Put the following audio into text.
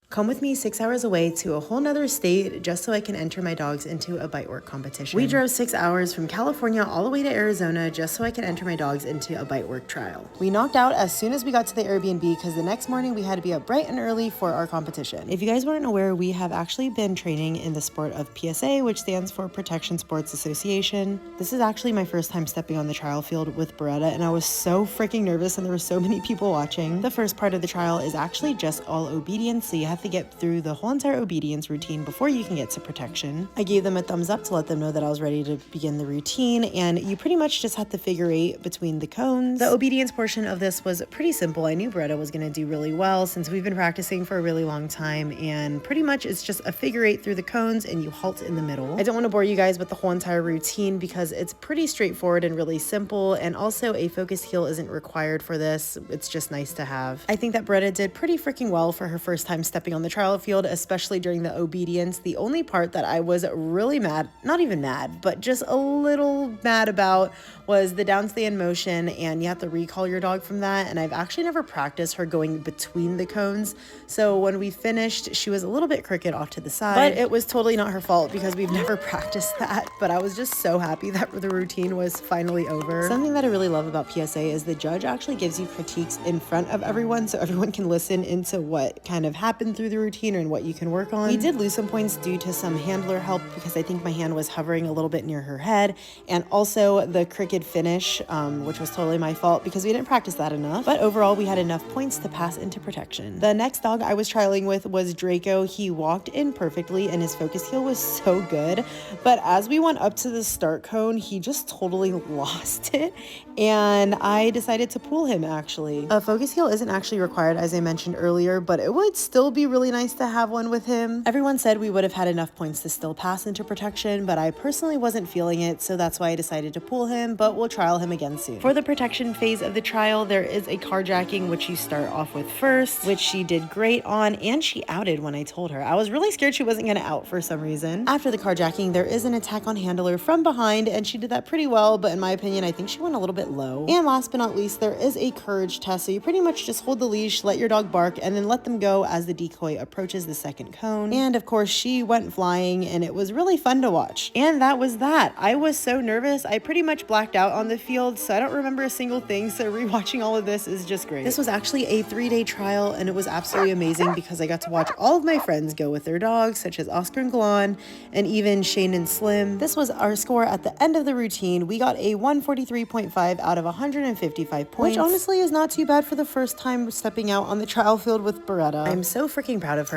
come with me 6 hours away to a whole nother state just so I can enter my dogs into a bite work competition. We drove 6 hours from California all the way to Arizona just so I could enter my dogs into a bite work trial. We knocked out as soon as we got to the Airbnb because the next morning we had to be up bright and early for our competition. If you guys weren't aware, we have actually been training in the sport of PSA, which stands for Protection Sports Association. This is actually my first time stepping on the trial field with Beretta, and I was so freaking nervous and there were so many people watching. The first part of the trial is actually just all obedience, so you have to get through the whole entire obedience routine before you can get to protection. I gave them a thumbs up to let them know that I was ready to begin the routine, and you pretty much just have to figure eight between the cones. The obedience portion of this was pretty simple. I knew Beretta was going to do really well since we've been practicing for a really long time, and pretty much it's just a figure eight through the cones and you halt in the middle. I don't want to bore you guys with the whole entire routine because it's pretty straightforward and really simple, and also a focused heel isn't required for this. It's just nice to have. I think that Beretta did pretty freaking well for her first time stepping on the trial field, especially during the obedience. The only part that I was really mad, not even mad, but just a little mad about was the downstand motion, and you have to recall your dog from that. And I've actually never practiced her going between the cones. So when we finished, she was a little bit crooked off to the side, but it was totally not her fault because we've never practiced that. But I was just so happy that the routine was finally over. Something that I really love about PSA is the judge actually gives you critiques in front of everyone, so everyone can listen into what kind of happened through the routine and what you can work on. We did lose some points due to some handler help because I think my hand was hovering a little bit near her head, and also the crooked finish, which was totally my fault because we didn't practice that enough. But overall, we had enough points to pass into protection. The next dog I was trialing with was Draco. He walked in perfectly and his focus heel was so good, but as we went up to the start cone, he just totally lost it, and I decided to pull him actually. A focus heel isn't actually required, as I mentioned earlier, but it would still be really nice to have one with him. Everyone said we would have had enough points to still pass into protection, but I personally wasn't feeling it, so that's why I decided to pull him, but we'll trial him again soon. For the protection phase of the trial, there is a carjacking, which you start off with first, which she did great on, and she outed when I told her. I was really scared she wasn't gonna out for some reason. After the carjacking, there is an attack on handler from behind, and she did that pretty well, but in my opinion, I think she went a little bit low. And last but not least, there is a courage test, so you pretty much just hold the leash, let your dog bark, and then let them go as the decoy approaches the second cone. And of course, she went flying, and it was really fun to watch. And that was that. I was so nervous. I pretty much blacked out on the field, so I don't remember a single thing, so rewatching all of this is just great. This was actually a 3-day trial, and it was absolutely amazing because I got to watch all of my friends go with their dogs, such as Oscar and Galan, and even Shane and Slim. This was our score at the end of the routine. We got a 143.5 out of 155 points, which honestly is not too bad for the first time stepping out on the trial field with Beretta. I'm so freaking proud of her.